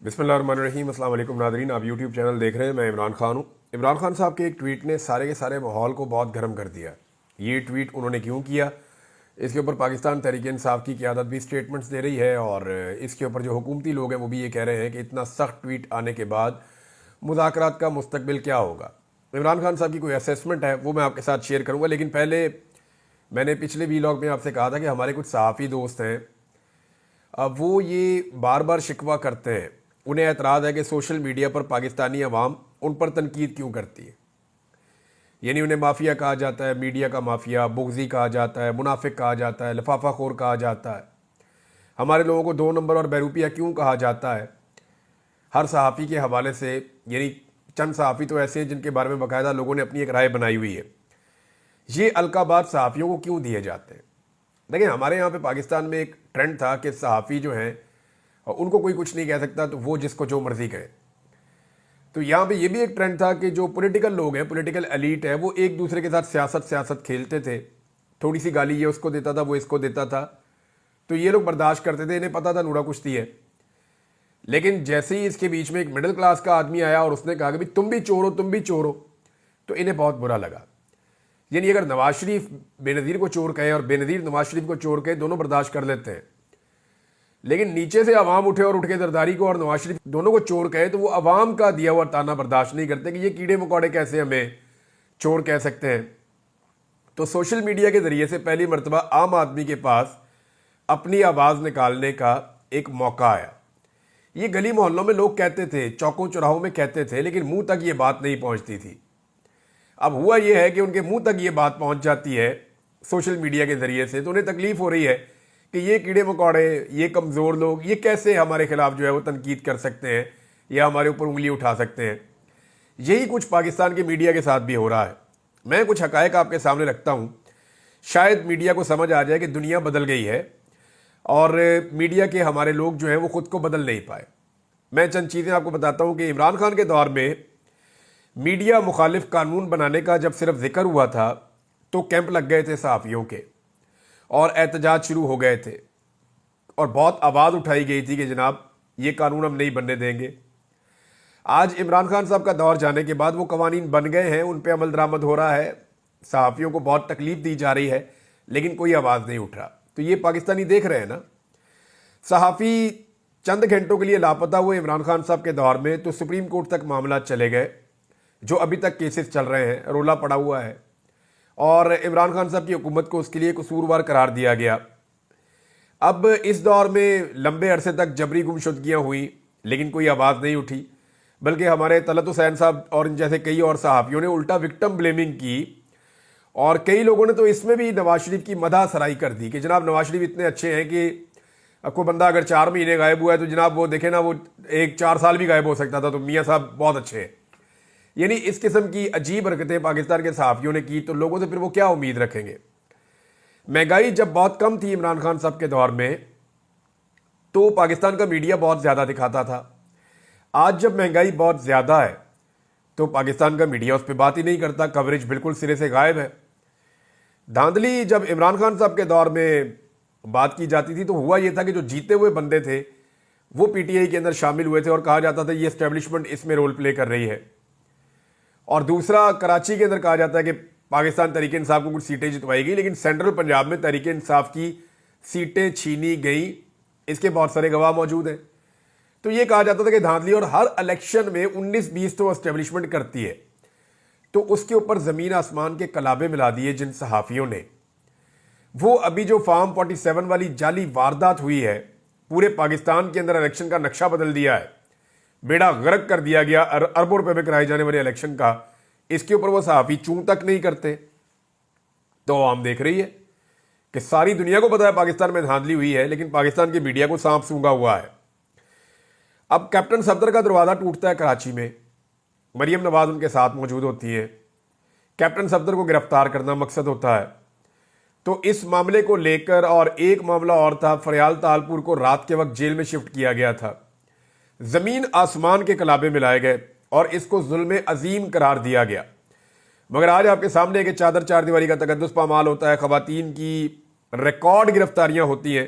بسم اللہ الرحمن الرحیم۔ السلام علیکم ناظرین، آپ یوٹیوب چینل دیکھ رہے ہیں، میں عمران خان ہوں۔ عمران خان صاحب کے ایک ٹویٹ نے سارے کے سارے ماحول کو بہت گرم کر دیا۔ یہ ٹویٹ انہوں نے کیوں کیا، اس کے اوپر پاکستان تحریک انصاف کی قیادت بھی سٹیٹمنٹس دے رہی ہے، اور اس کے اوپر جو حکومتی لوگ ہیں وہ بھی یہ کہہ رہے ہیں کہ اتنا سخت ٹویٹ آنے کے بعد مذاکرات کا مستقبل کیا ہوگا۔ عمران خان صاحب کی کوئی اسیسمنٹ ہے وہ میں آپ کے ساتھ شیئر کروں گا، لیکن پہلے میں نے پچھلے ویلاگ میں آپ سے کہا تھا کہ ہمارے کچھ صحافی دوست ہیں، اب وہ یہ بار بار شکوہ کرتے ہیں، انہیں اعتراض ہے کہ سوشل میڈیا پر پاکستانی عوام ان پر تنقید کیوں کرتی ہے، یعنی انہیں مافیا کہا جاتا ہے، میڈیا کا مافیا، بغضی کہا جاتا ہے، منافق کہا جاتا ہے، لفافہ خور کہا جاتا ہے، ہمارے لوگوں کو 2 نمبر اور بیروپیہ کیوں کہا جاتا ہے۔ ہر صحافی کے حوالے سے، یعنی چند صحافی تو ایسے ہیں جن کے بارے میں باقاعدہ لوگوں نے اپنی ایک رائے بنائی ہوئی ہے، یہ القابات صحافیوں کو کیوں دیے جاتے ہیں۔ دیکھیں، ہمارے یہاں پہ پاکستان میں ایک ٹرینڈ تھا کہ صحافی جو ہیں ان کو کوئی کچھ نہیں کہہ سکتا، تو وہ جس کو جو مرضی کہے۔ تو یہاں پہ یہ بھی ایک ٹرینڈ تھا کہ جو پولیٹیکل لوگ ہیں، پولیٹیکل ایلیٹ ہے، وہ ایک دوسرے کے ساتھ سیاست کھیلتے تھے، تھوڑی سی گالی یہ اس کو دیتا تھا، وہ اس کو دیتا تھا، تو یہ لوگ برداشت کرتے تھے، انہیں پتا تھا نوڑا کشتی ہے۔ لیکن جیسے ہی اس کے بیچ میں ایک مڈل کلاس کا آدمی آیا اور اس نے کہا کہ بھی تم بھی چور ہو، تم بھی چور ہو، تو انہیں بہت برا لگا۔ یعنی اگر نواز شریف بے نظیر کو چور کہے اور بے نظیر نواز شریف کو چور کہے، دونوں برداشت کر لیتے ہیں، لیکن نیچے سے عوام اٹھے اور اٹھ کے زرداری کو اور نواز شریف دونوں کو چور کہے تو وہ عوام کا دیا ہوا تانا برداشت نہیں کرتے کہ یہ کیڑے مکوڑے کیسے ہمیں چور کہہ سکتے ہیں۔ تو سوشل میڈیا کے ذریعے سے پہلی مرتبہ عام آدمی کے پاس اپنی آواز نکالنے کا ایک موقع آیا۔ یہ گلی محلوں میں لوگ کہتے تھے، چوکوں چوراہوں میں کہتے تھے، لیکن منہ تک یہ بات نہیں پہنچتی تھی۔ اب ہوا یہ ہے کہ ان کے منہ تک یہ بات پہنچ جاتی ہے سوشل میڈیا کے ذریعے سے، تو انہیں تکلیف ہو رہی ہے کہ یہ کیڑے مکوڑے، یہ کمزور لوگ، یہ کیسے ہمارے خلاف جو ہے وہ تنقید کر سکتے ہیں یا ہمارے اوپر انگلی اٹھا سکتے ہیں۔ یہی کچھ پاکستان کے میڈیا کے ساتھ بھی ہو رہا ہے۔ میں کچھ حقائق آپ کے سامنے رکھتا ہوں، شاید میڈیا کو سمجھ آ جائے کہ دنیا بدل گئی ہے اور میڈیا کے ہمارے لوگ جو ہیں وہ خود کو بدل نہیں پائے۔ میں چند چیزیں آپ کو بتاتا ہوں کہ عمران خان کے دور میں میڈیا مخالف قانون بنانے کا جب صرف ذکر ہوا تھا تو کیمپ لگ گئے تھے صحافیوں کے اور احتجاج شروع ہو گئے تھے، اور بہت آواز اٹھائی گئی تھی کہ جناب یہ قانون ہم نہیں بننے دیں گے۔ آج عمران خان صاحب کا دور جانے کے بعد وہ قوانین بن گئے ہیں، ان پہ عمل درآمد ہو رہا ہے، صحافیوں کو بہت تکلیف دی جا رہی ہے، لیکن کوئی آواز نہیں اٹھ رہا۔ تو یہ پاکستانی دیکھ رہے ہیں نا، صحافی چند گھنٹوں کے لیے لاپتہ ہوئے عمران خان صاحب کے دور میں تو سپریم کورٹ تک معاملات چلے گئے، جو ابھی تک کیسز چل رہے ہیں، رولا پڑا ہوا ہے، اور عمران خان صاحب کی حکومت کو اس کے لیے قصوروار قرار دیا گیا۔ اب اس دور میں لمبے عرصے تک جبری گمشدگیاں ہوئیں، لیکن کوئی آواز نہیں اٹھی، بلکہ ہمارے طلعت حسین صاحب اور ان جیسے کئی اور صحافیوں نے الٹا وکٹم بلیمنگ کی، اور کئی لوگوں نے تو اس میں بھی نواز شریف کی مدح سرائی کر دی کہ جناب نواز شریف اتنے اچھے ہیں کہ کوئی بندہ اگر 4 مہینے غائب ہوا ہے تو جناب وہ دیکھیں نا، وہ 4 سال بھی غائب ہو سکتا تھا، تو میاں صاحب بہت اچھے ہیں۔ یعنی اس قسم کی عجیب حرکتیں پاکستان کے صحافیوں نے کی، تو لوگوں سے پھر وہ کیا امید رکھیں گے۔ مہنگائی جب بہت کم تھی عمران خان صاحب کے دور میں تو پاکستان کا میڈیا بہت زیادہ دکھاتا تھا۔ آج جب مہنگائی بہت زیادہ ہے تو پاکستان کا میڈیا اس پہ بات ہی نہیں کرتا، کوریج بالکل سرے سے غائب ہے۔ دھاندلی جب عمران خان صاحب کے دور میں بات کی جاتی تھی تو ہوا یہ تھا کہ جو جیتے ہوئے بندے تھے وہ پی ٹی آئی کے اندر شامل ہوئے تھے، اور کہا جاتا تھا یہ اسٹیبلشمنٹ اس میں رول پلے کر رہی ہے، اور دوسرا کراچی کے اندر کہا جاتا ہے کہ پاکستان تحریک انصاف کو کچھ سیٹیں جتوائی گئی، لیکن سینٹرل پنجاب میں تحریک انصاف کی سیٹیں چھینی گئیں، اس کے بہت سارے گواہ موجود ہیں۔ تو یہ کہا جاتا تھا کہ دھاندلی، اور ہر الیکشن میں 19-20 تو اسٹیبلشمنٹ کرتی ہے، تو اس کے اوپر زمین آسمان کے کلابے ملا دیے جن صحافیوں نے۔ وہ ابھی جو فارم 47 والی جعلی واردات ہوئی ہے، پورے پاکستان کے اندر الیکشن کا نقشہ بدل دیا ہے، بیڑا غرق کر دیا گیا اربوں روپے میں کرائے جانے والے الیکشن کا، اس کے اوپر وہ صحافی چون تک نہیں کرتے۔ تو عوام دیکھ رہی ہے کہ ساری دنیا کو پتا ہے پاکستان میں دھاندلی ہوئی ہے، لیکن پاکستان کی میڈیا کو سانپ سونگا ہوا ہے۔ اب کیپٹن صفدر کا دروازہ ٹوٹتا ہے کراچی میں، مریم نواز ان کے ساتھ موجود ہوتی ہے، کیپٹن صفدر کو گرفتار کرنا مقصد ہوتا ہے۔ تو اس معاملے کو لے کر، اور ایک معاملہ اور تھا، فریال تالپور کو رات کے وقت جیل میں شفٹ کیا گیا تھا، زمین آسمان کے کلابے ملائے گئے اور اس کو ظلم عظیم قرار دیا گیا۔ مگر آج آپ کے سامنے کہ چادر چار دیواری کا تقدس پامال ہوتا ہے، خواتین کی ریکارڈ گرفتاریاں ہوتی ہیں،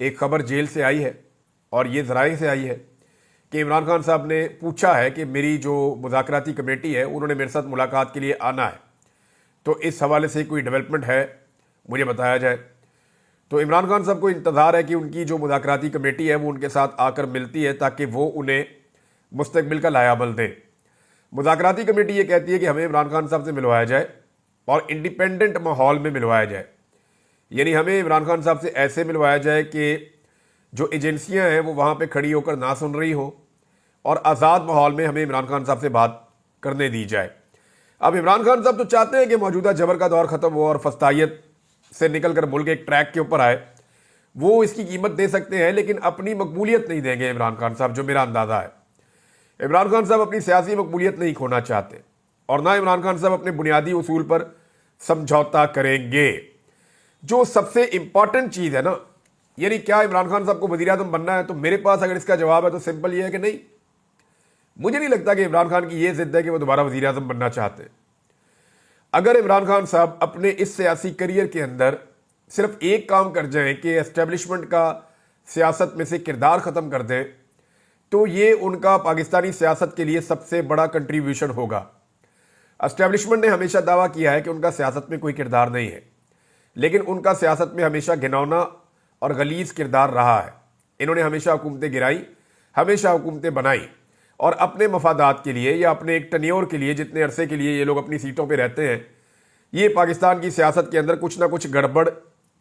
ایک خبر جیل سے آئی ہے اور یہ ذرائع سے آئی ہے کہ عمران خان صاحب نے پوچھا ہے کہ میری جو مذاکراتی کمیٹی ہے انہوں نے میرے ساتھ ملاقات کے لیے آنا ہے، تو اس حوالے سے کوئی ڈیولپمنٹ ہے مجھے بتایا جائے۔ تو عمران خان صاحب کو انتظار ہے کہ ان کی جو مذاکراتی کمیٹی ہے وہ ان کے ساتھ آ کر ملتی ہے تاکہ وہ انہیں مستقبل کا لائحہ عمل دیں۔ مذاکراتی کمیٹی یہ کہتی ہے کہ ہمیں عمران خان صاحب سے ملوایا جائے اور انڈیپینڈنٹ ماحول میں ملوایا جائے، یعنی ہمیں عمران خان صاحب سے ایسے ملوایا جائے کہ جو ایجنسیاں ہیں وہ وہاں پہ کھڑی ہو کر نہ سن رہی ہوں، اور آزاد ماحول میں ہمیں عمران خان صاحب سے بات کرنے دی جائے۔ اب عمران خان صاحب تو چاہتے ہیں کہ موجودہ جبر کا دور ختم ہو اور فسطائیت سے نکل کر ملک ایک ٹریک کے اوپر آئے، وہ اس کی قیمت دے سکتے ہیں لیکن اپنی مقبولیت نہیں دیں گے عمران خان صاحب، جو میرا اندازہ ہے۔ عمران خان صاحب اپنی سیاسی مقبولیت نہیں کھونا چاہتے، اور نہ عمران خان صاحب اپنے بنیادی اصول پر سمجھوتا کریں گے۔ جو سب سے امپورٹنٹ چیز ہے نا، یعنی کیا عمران خان صاحب کو وزیر اعظم بننا ہے، تو میرے پاس اگر اس کا جواب ہے تو سمپل یہ ہے کہ نہیں۔ مجھے نہیں لگتا کہ عمران خان کی یہ ضد ہے کہ وہ دوبارہ وزیر اعظم بننا چاہتے ہیں۔ اگر عمران خان صاحب اپنے اس سیاسی کریئر کے اندر صرف ایک کام کر جائیں کہ اسٹیبلشمنٹ کا سیاست میں سے کردار ختم کر دیں، تو یہ ان کا پاکستانی سیاست کے لیے سب سے بڑا کنٹریبیوشن ہوگا۔ اسٹیبلشمنٹ نے ہمیشہ دعویٰ کیا ہے کہ ان کا سیاست میں کوئی کردار نہیں ہے، لیکن ان کا سیاست میں ہمیشہ گھنونا اور غلیظ کردار رہا ہے۔ انہوں نے ہمیشہ حکومتیں گرائی، ہمیشہ حکومتیں بنائی، اور اپنے مفادات کے لیے یا اپنے ایک ٹنیور کے لیے، جتنے عرصے کے لیے یہ لوگ اپنی سیٹوں پہ رہتے ہیں، یہ پاکستان کی سیاست کے اندر کچھ نہ کچھ گڑبڑ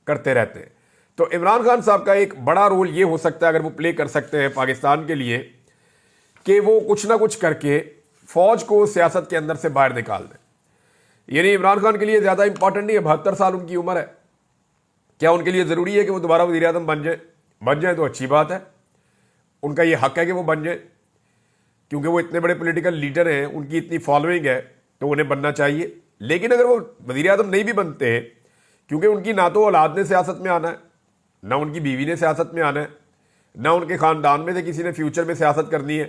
کرتے رہتے ہیں۔ تو عمران خان صاحب کا ایک بڑا رول یہ ہو سکتا ہے، اگر وہ پلے کر سکتے ہیں پاکستان کے لیے، کہ وہ کچھ نہ کچھ کر کے فوج کو سیاست کے اندر سے باہر نکال دیں۔ یعنی عمران خان کے لیے زیادہ امپورٹنٹ نہیں ہے، 72 سال ان کی عمر ہے، کیا ان کے لیے ضروری ہے کہ وہ دوبارہ وزیر اعظم بن جائیں تو اچھی بات ہے، ان کا یہ حق ہے کہ وہ بن جائیں، کیونکہ وہ اتنے بڑے پولیٹیکل لیڈر ہیں، ان کی اتنی فالوئنگ ہے تو انہیں بننا چاہیے۔ لیکن اگر وہ وزیر اعظم نہیں بھی بنتے، کیونکہ ان کی نہ تو اولاد نے سیاست میں آنا ہے، نہ ان کی بیوی نے سیاست میں آنا ہے، نہ ان کے خاندان میں سے کسی نے فیوچر میں سیاست کرنی ہے،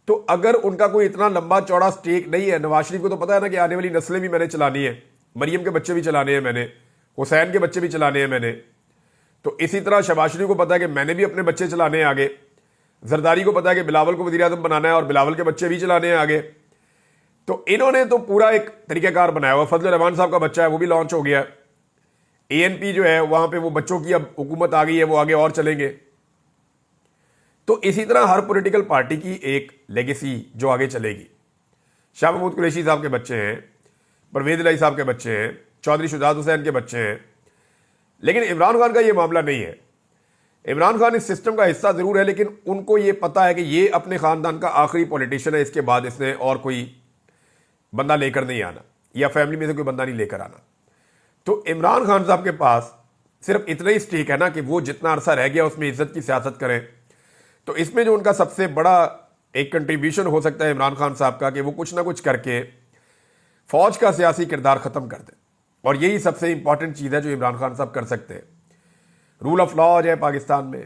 تو اگر ان کا کوئی اتنا لمبا چوڑا سٹیک نہیں ہے، نواز شریف کو تو پتہ ہے نا کہ آنے والی نسلیں بھی میں نے چلانی ہے، مریم کے بچے بھی چلانے ہیں میں نے، حسین کے بچے بھی چلانے ہیں میں نے، تو اسی طرح شہباز شریف کو پتا ہے کہ میں نے بھی اپنے بچے چلانے ہیں آگے، زرداری کو پتا ہے کہ بلاول کو وزیر اعظم بنانا ہے اور بلاول کے بچے بھی چلانے ہیں آگے۔ تو انہوں نے تو پورا ایک طریقہ کار بنایا ہوا۔ فضل الرحمان صاحب کا بچہ ہے، وہ بھی لانچ ہو گیا، ANP جو ہے وہاں پہ وہ بچوں کی اب حکومت آ گئی ہے، وہ آگے اور چلیں گے۔ تو اسی طرح ہر پولیٹیکل پارٹی کی ایک لیگیسی جو آگے چلے گی۔ شاہ محمود قریشی صاحب کے بچے ہیں، پرویز الہی صاحب کے بچے ہیں، چودھری شجاعت حسین کے بچے ہیں، لیکن عمران خان کا یہ معاملہ نہیں ہے۔ عمران خان اس سسٹم کا حصہ ضرور ہے، لیکن ان کو یہ پتا ہے کہ یہ اپنے خاندان کا آخری پولیٹیشین ہے، اس کے بعد اس نے اور کوئی بندہ لے کر نہیں آنا، یا فیملی میں سے کوئی بندہ نہیں لے کر آنا۔ تو عمران خان صاحب کے پاس صرف اتنا ہی سٹیک ہے نا کہ وہ جتنا عرصہ رہ گیا اس میں عزت کی سیاست کریں۔ تو اس میں جو ان کا سب سے بڑا ایک کنٹریبیوشن ہو سکتا ہے عمران خان صاحب کا، کہ وہ کچھ نہ کچھ کر کے فوج کا سیاسی کردار ختم کر دیں، اور یہی سب سے امپورٹنٹ چیز ہے جو عمران خان صاحب کر سکتے ہیں۔ رول آف لا آ جائے پاکستان میں،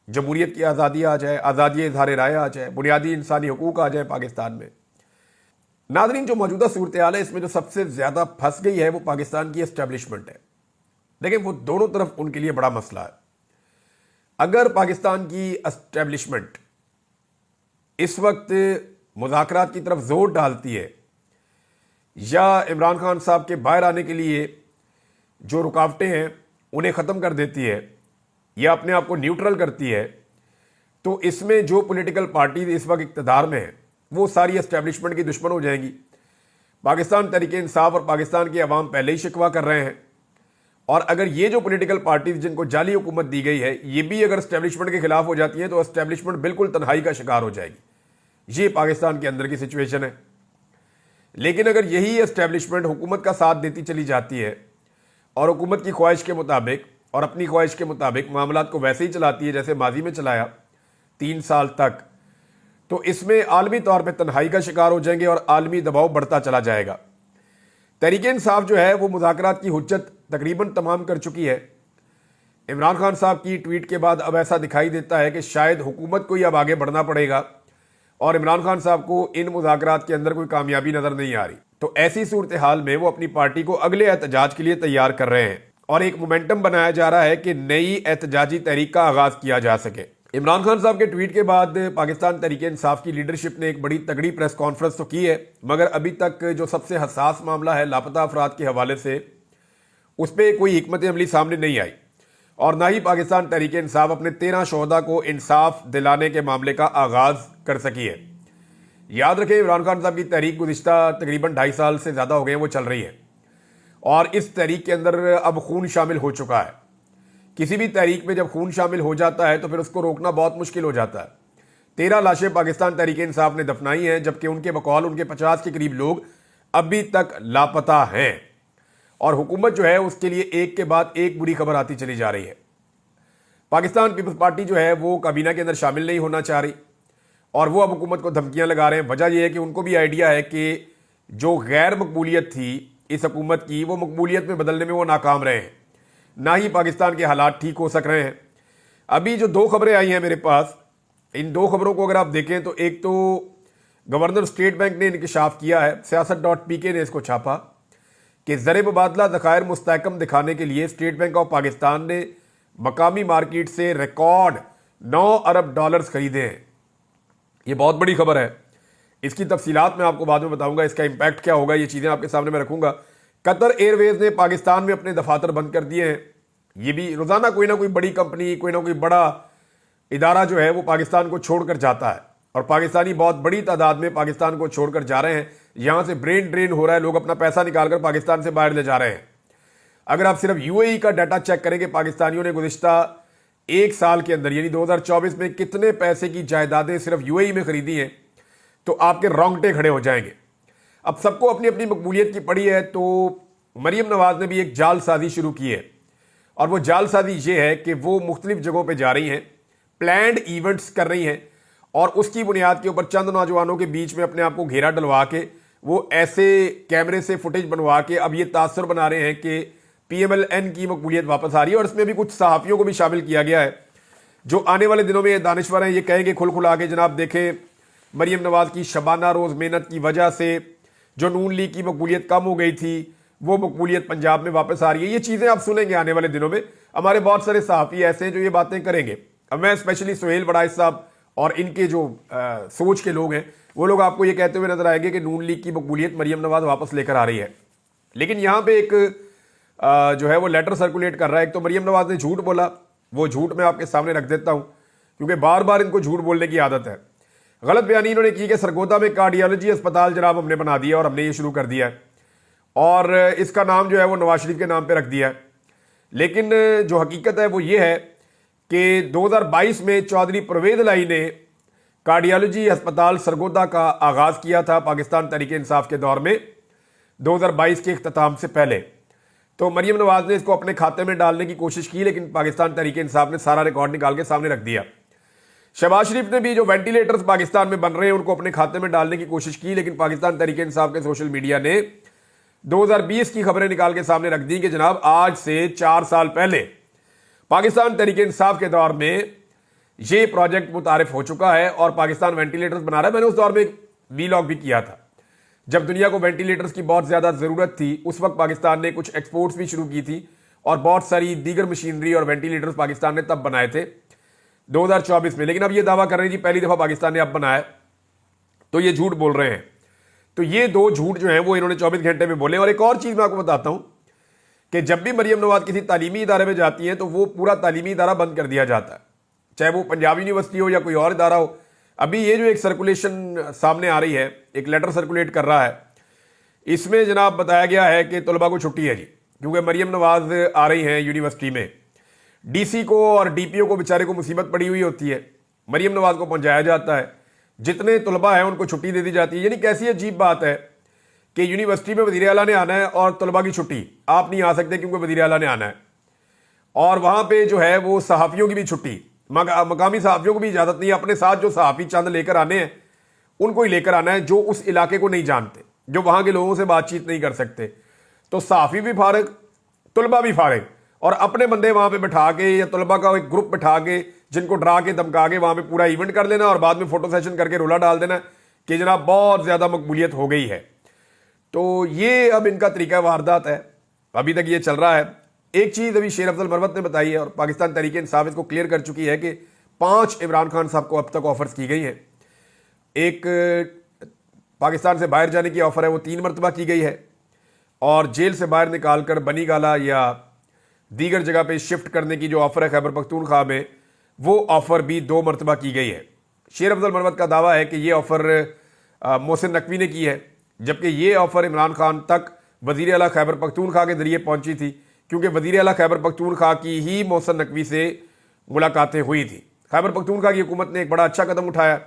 جمہوریت کی آزادی آ جائے، آزادی اظہار رائے آ جائے، بنیادی انسانی حقوق آ جائے پاکستان میں۔ ناظرین، جو موجودہ صورتحال ہے اس میں جو سب سے زیادہ پھنس گئی ہے وہ پاکستان کی اسٹیبلشمنٹ ہے۔ لیکن وہ دونوں طرف ان کے لیے بڑا مسئلہ ہے۔ اگر پاکستان کی اسٹیبلشمنٹ اس وقت مذاکرات کی طرف زور ڈالتی ہے، یا عمران خان صاحب کے باہر آنے کے لیے جو رکاوٹیں ہیں انہیں ختم کر دیتی ہے، یا اپنے آپ کو نیوٹرل کرتی ہے، تو اس میں جو پولیٹیکل پارٹیز اس وقت اقتدار میں ہیں وہ ساری اسٹیبلشمنٹ کی دشمن ہو جائیں گی۔ پاکستان تحریک انصاف اور پاکستان کے عوام پہلے ہی شکوہ کر رہے ہیں، اور اگر یہ جو پولیٹیکل پارٹیز جن کو جعلی حکومت دی گئی ہے یہ بھی اگر اسٹیبلشمنٹ کے خلاف ہو جاتی ہیں تو اسٹیبلشمنٹ بالکل تنہائی کا شکار ہو جائے گی۔ یہ پاکستان کے اندر کی سچویشن ہے۔ لیکن اگر یہی اسٹیبلشمنٹ حکومت کا ساتھ دیتی چلی جاتی ہے اور حکومت کی خواہش کے مطابق اور اپنی خواہش کے مطابق معاملات کو ویسے ہی چلاتی ہے جیسے ماضی میں چلایا 3 سال تک، تو اس میں عالمی طور پہ تنہائی کا شکار ہو جائیں گے اور عالمی دباؤ بڑھتا چلا جائے گا۔ تحریک انصاف جو ہے وہ مذاکرات کی حجت تقریباً تمام کر چکی ہے۔ عمران خان صاحب کی ٹویٹ کے بعد اب ایسا دکھائی دیتا ہے کہ شاید حکومت کو ہی اب آگے بڑھنا پڑے گا، اور عمران خان صاحب کو ان مذاکرات کے اندر کوئی کامیابی نظر نہیں آ رہی۔ تو ایسی صورتحال میں وہ اپنی پارٹی کو اگلے احتجاج کے لیے تیار کر رہے ہیں، اور ایک مومنٹم بنایا جا رہا ہے کہ نئی احتجاجی تحریک کا آغاز کیا جا سکے۔ عمران خان صاحب کے ٹویٹ کے بعد پاکستان تحریک انصاف کی لیڈرشپ نے ایک بڑی تگڑی پریس کانفرنس تو کی ہے، مگر ابھی تک جو سب سے حساس معاملہ ہے لاپتہ افراد کے حوالے سے، اس پہ کوئی حکمت عملی سامنے نہیں آئی، اور نہ ہی پاکستان تحریک انصاف اپنے 13 شہداء کو انصاف دلانے کے معاملے کا آغاز کر سکی ہے۔ یاد رکھیں، عمران خان صاحب کی تحریک گزشتہ تقریباً 2.5 سال سے زیادہ ہو گئے ہیں وہ چل رہی ہے، اور اس تحریک کے اندر اب خون شامل ہو چکا ہے۔ کسی بھی تحریک میں جب خون شامل ہو جاتا ہے تو پھر اس کو روکنا بہت مشکل ہو جاتا ہے۔ 13 لاشیں پاکستان تحریک انصاف نے دفنائی ہیں، جبکہ ان کے بقول ان کے 50 کے قریب لوگ ابھی تک لاپتہ ہیں، اور حکومت جو ہے اس کے لیے ایک کے بعد ایک بری خبر آتی چلی جا رہی ہے۔ پاکستان پیپلز پارٹی جو ہے وہ کابینہ کے اندر شامل نہیں ہونا چاہ رہی، اور وہ اب حکومت کو دھمکیاں لگا رہے ہیں۔ وجہ یہ ہے کہ ان کو بھی آئیڈیا ہے کہ جو غیر مقبولیت تھی اس حکومت کی، وہ مقبولیت میں بدلنے میں وہ ناکام رہے ہیں، نہ ہی پاکستان کے حالات ٹھیک ہو سک رہے ہیں۔ ابھی جو 2 خبریں آئی ہیں میرے پاس، ان 2 خبروں کو اگر آپ دیکھیں تو ایک تو گورنر اسٹیٹ بینک نے انکشاف کیا ہے، سیاست.pk نے اس کو چھاپا، کہ زر مبادلہ ذخائر مستحکم دکھانے کے لیے اسٹیٹ بینک آف پاکستان نے مقامی مارکیٹ سے ریکارڈ 9 ارب ڈالرز خریدے ہیں۔ یہ بہت بڑی خبر ہے، اس کی تفصیلات میں آپ کو بعد میں بتاؤں گا، اس کا امپیکٹ کیا ہوگا، یہ چیزیں آپ کے سامنے میں رکھوں گا۔ قطر ایئر ویز نے پاکستان میں اپنے دفاتر بند کر دیے ہیں۔ یہ بھی روزانہ کوئی نہ کوئی بڑی کمپنی، کوئی نہ کوئی بڑا ادارہ جو ہے وہ پاکستان کو چھوڑ کر جاتا ہے، اور پاکستانی بہت بڑی تعداد میں پاکستان کو چھوڑ کر جا رہے ہیں۔ یہاں سے برین ڈرین ہو رہا ہے، لوگ اپنا پیسہ نکال کر پاکستان سے باہر لے جا رہے ہیں۔ اگر آپ صرف UAE کا ڈیٹا چیک کریں کہ پاکستانیوں نے گزشتہ 1 سال کے اندر یعنی 2024 میں کتنے پیسے کی جائیدادیں صرف UAE میں خریدی ہیں، تو آپ کے رونگٹے کھڑے ہو جائیں گے۔ اب سب کو اپنی اپنی مقبولیت کی پڑی ہے، تو مریم نواز نے بھی ایک جال سازی شروع کی ہے، اور وہ جال سازی یہ ہے کہ وہ مختلف جگہوں پہ جا رہی ہیں، پلانڈ ایونٹس کر رہی ہیں، اور اس کی بنیاد کے اوپر چند نوجوانوں کے بیچ میں اپنے آپ کو گھیرا ڈلوا کے وہ ایسے کیمرے سے فوٹیج بنوا کے اب یہ تاثر بنا رہے ہیں کہ PMLN کی مقبولیت واپس آ رہی ہے، اور اس میں بھی کچھ صحافیوں کو بھی شامل کیا گیا ہے جو آنے والے دنوں میں یہ دانشور ہیں، یہ کہیں گے کھل کھلا کے جناب دیکھیں مریم نواز کی شبانہ روز محنت کی وجہ سے جو نون لیگ کی مقبولیت کم ہو گئی تھی وہ مقبولیت پنجاب میں واپس آ رہی ہے۔ یہ چیزیں آپ سنیں گے آنے والے دنوں میں، ہمارے بہت سارے صحافی ایسے ہیں جو یہ باتیں کریں گے۔ اب میں اسپیشلی سہیل وڑائچ صاحب اور ان کے جو سوچ کے لوگ ہیں، وہ لوگ آپ کو یہ کہتے ہوئے نظر آئیں گے کہ نون لیگ کی مقبولیت مریم نواز واپس لے کر آ رہی ہے۔ لیکن یہاں پہ ایک جو ہے وہ لیٹر سرکولیٹ کر رہا ہے۔ ایک تو مریم نواز نے جھوٹ بولا، وہ جھوٹ میں آپ کے سامنے رکھ دیتا ہوں کیونکہ بار بار ان کو جھوٹ بولنے کی عادت ہے۔ غلط بیانی انہوں نے کی کہ سرگودا میں کارڈیالوجی اسپتال جناب ہم نے بنا دیا اور ہم نے یہ شروع کر دیا ہے، اور اس کا نام جو ہے وہ نواز شریف کے نام پہ رکھ دیا ہے۔ لیکن جو حقیقت ہے وہ یہ ہے کہ 2022 میں چودھری پرویز الہی نے کارڈیالوجی اسپتال سرگودا کا آغاز کیا تھا پاکستان تحریک انصاف کے دور میں 2022 کے اختتام سے پہلے۔ تو مریم نواز نے اس کو اپنے کھاتے میں ڈالنے کی کوشش کی، لیکن پاکستان تحریک انصاف نے سارا ریکارڈ نکال کے سامنے رکھ دیا۔ شہباز شریف نے بھی جو وینٹیلیٹرز پاکستان میں بن رہے ہیں ان کو اپنے کھاتے میں ڈالنے کی کوشش کی، لیکن پاکستان تحریک انصاف کے سوشل میڈیا نے 2020 کی خبریں نکال کے سامنے رکھ دی کہ جناب آج سے 4 سال پہلے پاکستان تحریک انصاف کے دور میں یہ پروجیکٹ متعارف ہو چکا ہے اور پاکستان وینٹیلیٹرز بنا رہا ہے۔ میں نے اس دور میں ایک ویلاگ بھی کیا تھا جب دنیا کو وینٹیلیٹرز کی بہت زیادہ ضرورت تھی، اس وقت پاکستان نے کچھ ایکسپورٹس بھی شروع کی تھی اور بہت ساری دیگر مشینری اور وینٹیلیٹرز پاکستان نے تب بنائے تھے 2024 میں۔ لیکن اب یہ دعویٰ کر رہے ہیں کہ پہلی دفعہ پاکستان نے اب بنایا، تو یہ جھوٹ بول رہے ہیں۔ تو یہ 2 جھوٹ جو ہیں وہ انہوں نے 24 گھنٹے میں بولے۔ اور ایک اور چیز میں آپ کو بتاتا ہوں کہ جب بھی مریم نواز کسی تعلیمی ادارے میں جاتی ہیں تو وہ پورا تعلیمی ادارہ بند کر دیا جاتا ہے، چاہے وہ پنجاب یونیورسٹی ہو یا کوئی اور ادارہ ہو۔ ابھی یہ جو ایک سرکولیشن سامنے آ رہی ہے، ایک لیٹر سرکولیٹ کر رہا ہے، اس میں جناب بتایا گیا ہے کہ طلباء کو چھٹی ہے جی، کیونکہ مریم نواز آ رہی ہیں یونیورسٹی میں۔ DC کو اور DPO کو بیچارے کو مصیبت پڑی ہوئی ہوتی ہے، مریم نواز کو پہنچایا جاتا ہے، جتنے طلباء ہیں ان کو چھٹی دے دی جاتی ہے۔ یعنی کیسی عجیب بات ہے کہ یونیورسٹی میں وزیر اعلیٰ نے آنا ہے اور طلباء کی چھٹی، آپ نہیں آ سکتے کیونکہ وزیر اعلیٰ نے آنا ہے۔ اور وہاں پہ جو ہے وہ صحافیوں کی بھی چھٹی، مقامی صحافیوں کو بھی اجازت نہیں ہے، اپنے ساتھ جو صحافی چند لے کر آنے ہیں ان کو ہی لے کر آنا ہے جو اس علاقے کو نہیں جانتے، جو وہاں کے لوگوں سے بات چیت نہیں کر سکتے۔ تو صحافی بھی فارغ، طلباء بھی فارغ، اور اپنے بندے وہاں پہ بٹھا کے یا طلباء کا ایک گروپ بٹھا کے جن کو ڈرا کے دمکا کے وہاں پہ پورا ایونٹ کر لینا اور بعد میں فوٹو سیشن کر کے رولا ڈال دینا کہ جناب بہت زیادہ مقبولیت ہو گئی ہے۔ تو یہ اب ان کا طریقہ واردات ہے، ابھی تک یہ چل رہا ہے۔ ایک چیز ابھی شیر افضل مروت نے بتائی ہے اور پاکستان تحریک انصاف اس کو کلیئر کر چکی ہے کہ 5 عمران خان صاحب کو اب تک آفرز کی گئی ہیں. ایک پاکستان سے باہر جانے کی آفر ہے، وہ 3 مرتبہ کی گئی ہے، اور جیل سے باہر نکال کر بنی گالا یا دیگر جگہ پہ شفٹ کرنے کی جو آفر ہے خیبر پختونخوا میں، وہ آفر بھی 2 مرتبہ کی گئی ہے. شیر افضل مروت کا دعویٰ ہے کہ یہ آفر محسن نقوی نے کی ہے، جبکہ یہ آفر عمران خان تک وزیر اعلیٰ خیبر پختونخوا کے ذریعے پہنچی تھی، کیونکہ وزیر اعلیٰ خیبر پختونخوا کی ہی محسن نقوی سے ملاقاتیں ہوئی تھیں. خیبر پختونخوا کی حکومت نے ایک بڑا اچھا قدم اٹھایا.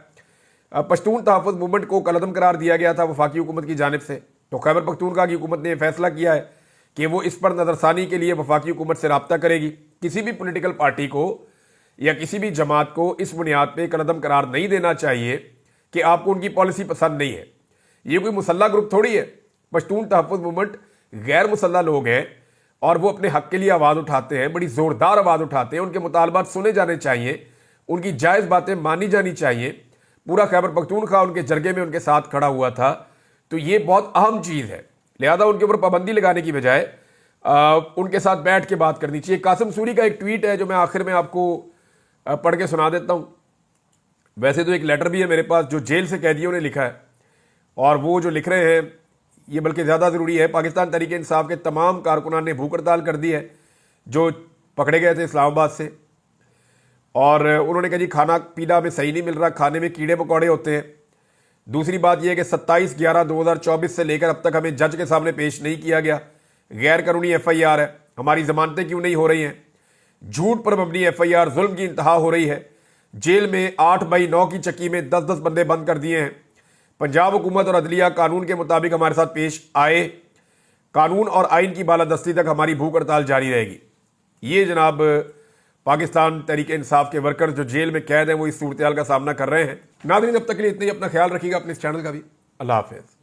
پشتون تحفظ موومنٹ کو کالعدم قرار دیا گیا تھا وفاقی حکومت کی جانب سے، تو خیبر پختونخوا کی حکومت نے یہ فیصلہ کیا ہے کہ وہ اس پر نظر ثانی کے لیے وفاقی حکومت سے رابطہ کرے گی. کسی بھی پولیٹیکل پارٹی کو یا کسی بھی جماعت کو اس بنیاد پہ کالعدم قرار نہیں دینا چاہیے کہ آپ کو ان کی پالیسی پسند نہیں ہے. یہ کوئی مسلح گروپ تھوڑی ہے. پشتون تحفظ موومنٹ غیر مسلح لوگ ہیں اور وہ اپنے حق کے لیے آواز اٹھاتے ہیں، بڑی زوردار آواز اٹھاتے ہیں. ان کے مطالبات سنے جانے چاہیے، ان کی جائز باتیں مانی جانی چاہیے. پورا خیبر پختونخوا ان کے جرگے میں ان کے ساتھ کھڑا ہوا تھا، تو یہ بہت اہم چیز ہے. لہذا ان کے اوپر پابندی لگانے کی بجائے ان کے ساتھ بیٹھ کے بات کرنی چاہیے. قاسم سوری کا ایک ٹویٹ ہے جو میں آخر میں آپ کو پڑھ کے سنا دیتا ہوں. ویسے تو ایک لیٹر بھی ہے میرے پاس جو جیل سے قیدیوں نے لکھا ہے، اور وہ جو لکھ رہے ہیں یہ بلکہ زیادہ ضروری ہے. پاکستان تحریک انصاف کے تمام کارکنان نے بھوک ہڑتال کر دی ہے جو پکڑے گئے تھے اسلام آباد سے، اور انہوں نے کہا جی کھانا پینا ہمیں صحیح نہیں مل رہا، کھانے میں کیڑے مکوڑے ہوتے ہیں. دوسری بات یہ ہے کہ 27/11/2024 سے لے کر اب تک ہمیں جج کے سامنے پیش نہیں کیا گیا. غیر قانونی FIR ہے، ہماری ضمانتیں کیوں نہیں ہو رہی ہیں؟ جھوٹ پر مبنی FIR، ظلم کی انتہا ہو رہی ہے. جیل میں 8/9 کی چکی میں 10 بندے بند کر دیے ہیں. پنجاب حکومت اور عدلیہ قانون کے مطابق ہمارے ساتھ پیش آئے. قانون اور آئین کی بالادستی تک ہماری بھوک ہڑتال جاری رہے گی. یہ جناب پاکستان تحریک انصاف کے ورکر جو جیل میں قید ہیں وہ اس صورتحال کا سامنا کر رہے ہیں. ناظرین اب تک کے لیے اتنا ہی. اپنا خیال رکھیے گا، اپنے اس چینل کا بھی. اللہ حافظ.